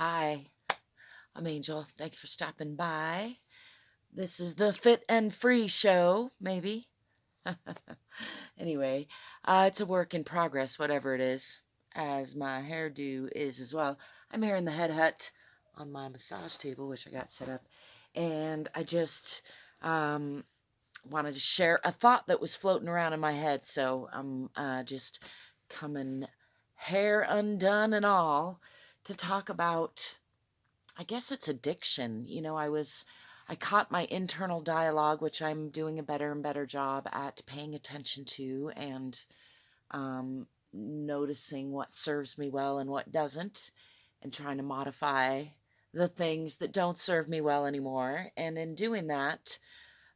Hi, I'm Angel. Thanks for stopping by. This is the Fit and Free show, maybe. Anyway, it's a work in progress, whatever it is, as my hairdo is as well. I'm here in the Head Hutt on my massage table, which I got set up, and I just wanted to share a thought that was floating around in my head, so I'm just coming hair undone and all to talk about, I guess it's addiction. I caught my internal dialogue, which I'm doing a better and better job at paying attention to and noticing what serves me well and what doesn't, and trying to modify the things that don't serve me well anymore. And in doing that,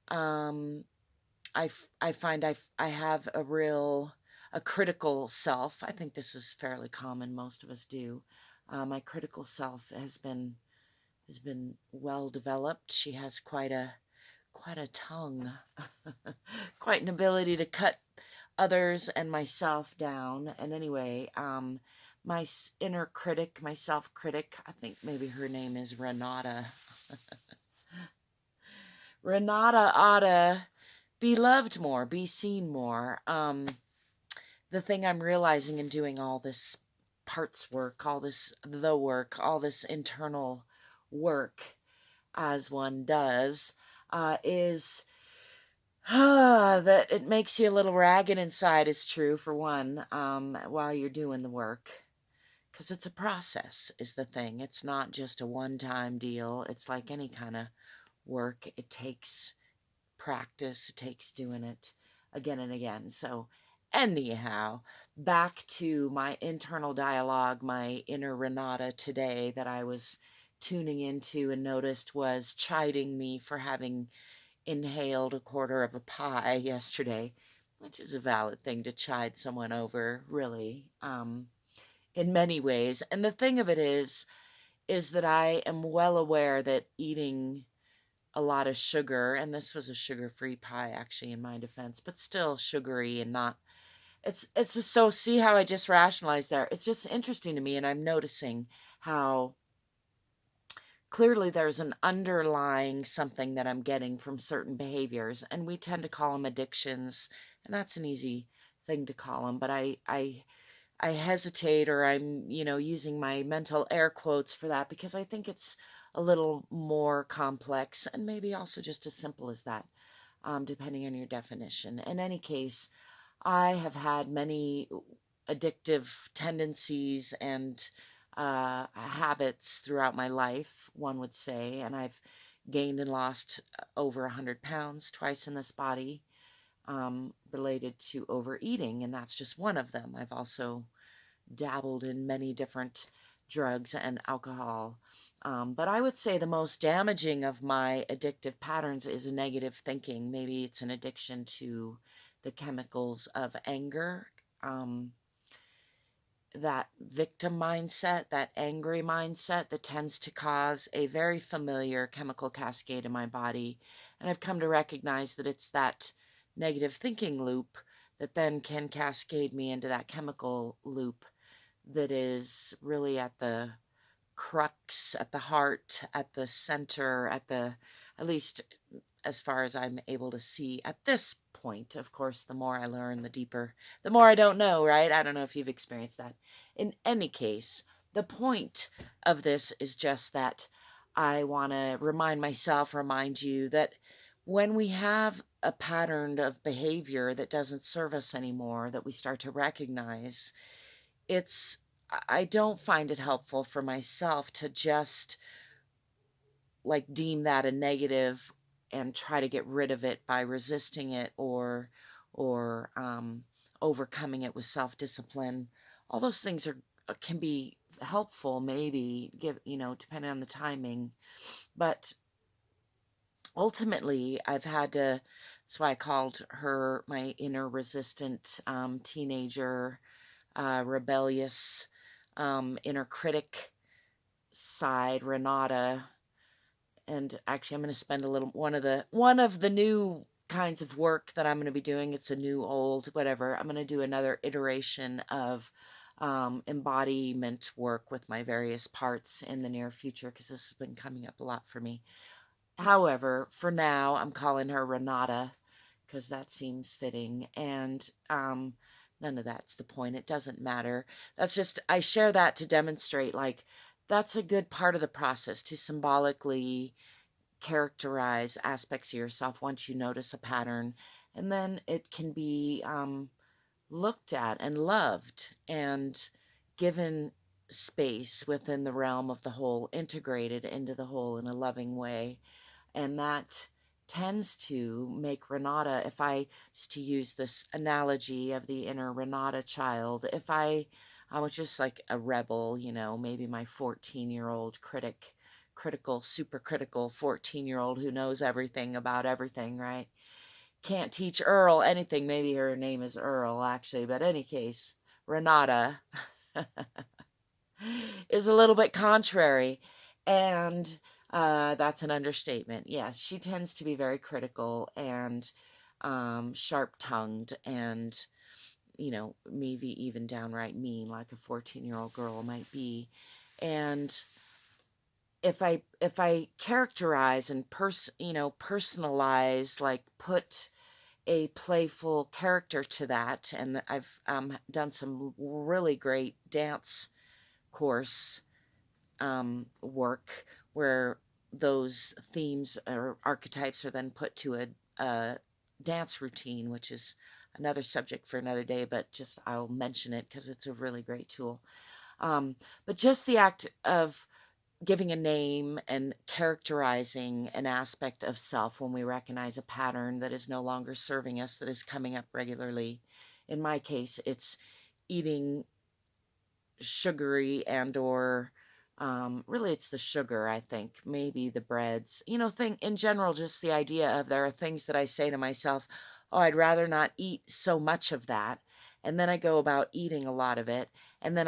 um, I find I have a critical self. I think this is fairly common. Most of us do. My critical self has been well developed. She has quite a tongue, quite an ability to cut others and myself down. And anyway, my inner critic, my self-critic, I think maybe her name is Renada. Renada oughta be loved more, be seen more. The thing I'm realizing in doing all this parts work, all this internal work, as one does, is that it makes you a little ragged inside, is true, for one, while you're doing the work. Because it's a process, is the thing. It's not just a one-time deal. It's like any kind of work. It takes practice. It takes doing it again and again. So anyhow, back to my internal dialogue, my inner Renata today that I was tuning into and noticed was chiding me for having inhaled a quarter of a pie yesterday, which is a valid thing to chide someone over, really, in many ways. And the thing of it is that I am well aware that eating a lot of sugar, and this was a sugar-free pie actually in my defense, but still sugary and not, it's just, so see how I just rationalized there. It's just interesting to me, and I'm noticing how clearly there's an underlying something that I'm getting from certain behaviors, and we tend to call them addictions, and that's an easy thing to call them, but I hesitate, or I'm, using my mental air quotes for that, because I think it's a little more complex and maybe also just as simple as that, depending on your definition. In any case, I have had many addictive tendencies and habits throughout my life, one would say, and I've gained and lost over 100 pounds twice in this body, related to overeating, and that's just one of them. I've also dabbled in many different drugs and alcohol. But I would say the most damaging of my addictive patterns is negative thinking. Maybe it's an addiction to the chemicals of anger, that victim mindset, that angry mindset that tends to cause a very familiar chemical cascade in my body. And I've come to recognize that it's that negative thinking loop that then can cascade me into that chemical loop that is really at the crux, at the heart, at the center, at least as far as I'm able to see at this point. Of course, the more I learn, the deeper, the more I don't know, right? I don't know if you've experienced that. In any case, the point of this is just that I want to remind you that when we have a pattern of behavior that doesn't serve us anymore, that we start to recognize, it's, I don't find it helpful for myself to just like deem that a negative and try to get rid of it by resisting it, or overcoming it with self-discipline. All those things can be helpful, maybe, depending on the timing, but ultimately I've had to, that's why I called her my inner resistant, teenager, rebellious, inner critic side, Renata. And actually, I'm going to spend a little, one of the new kinds of work that I'm going to be doing. It's a new, old, whatever. I'm going to do another iteration of embodiment work with my various parts in the near future, because this has been coming up a lot for me. However, for now, I'm calling her Renada because that seems fitting. And none of that's the point. It doesn't matter. That's just, I share that to demonstrate, like, that's a good part of the process to symbolically characterize aspects of yourself once you notice a pattern. And then it can be looked at and loved and given space within the realm of the whole, integrated into the whole in a loving way. And that tends to make Renata, if I, just to use this analogy of the inner Renata child, if I was just like a rebel, you know, maybe my 14-year-old critical, super critical 14-year-old who knows everything about everything, right? Can't teach Earl anything. Maybe her name is Earl, actually, but in any case, Renata is a little bit contrary. And that's an understatement. Yes, she tends to be very critical and sharp-tongued and, you know, maybe even downright mean, like a 14-year-old girl might be. And if I characterize and personalize, like put a playful character to that, and I've done some really great dance course work where those themes or archetypes are then put to a dance routine, which is another subject for another day, but just I'll mention it because it's a really great tool. But just the act of giving a name and characterizing an aspect of self when we recognize a pattern that is no longer serving us, that is coming up regularly. In my case, it's eating sugary and or really it's the sugar, I think, maybe the breads, you know, thing in general, just the idea of there are things that I say to myself, oh, I'd rather not eat so much of that. And then I go about eating a lot of it. And then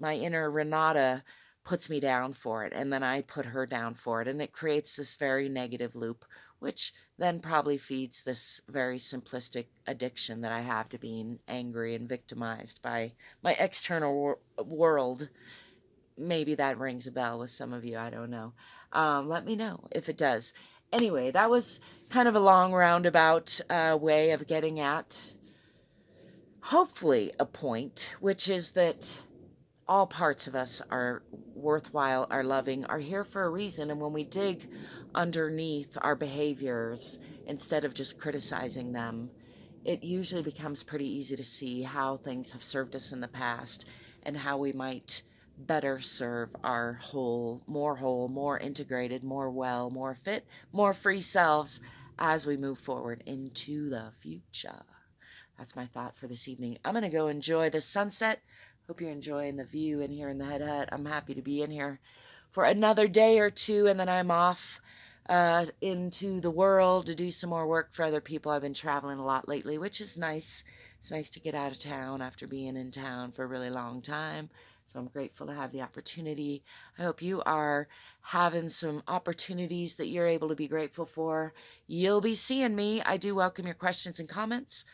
my inner Renata puts me down for it. And then I put her down for it. And it creates this very negative loop, which then probably feeds this very simplistic addiction that I have to being angry and victimized by my external world. Maybe that rings a bell with some of you. I don't know. Let me know if it does. Anyway, that was kind of a long roundabout way of getting at hopefully a point, which is that all parts of us are worthwhile, are loving, are here for a reason. And when we dig underneath our behaviors, instead of just criticizing them, it usually becomes pretty easy to see how things have served us in the past and how we might better serve our whole, more integrated, more well, more fit, more free selves as we move forward into the future. That's my thought for this evening. I'm going to go enjoy the sunset. Hope you're enjoying the view in here in the Head Hutt. I'm happy to be in here for another day or two, and then I'm off into the world to do some more work for other people. I've been traveling a lot lately, which is nice. It's nice to get out of town after being in town for a really long time. So I'm grateful to have the opportunity. I hope you are having some opportunities that you're able to be grateful for. You'll be seeing me. I do welcome your questions and comments.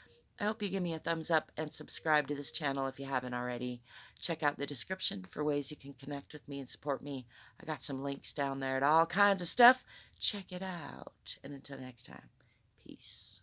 I hope you give me a thumbs up and subscribe to this channel if you haven't already. Check out the description for ways you can connect with me and support me. I got some links down there to all kinds of stuff. Check it out. And until next time, peace.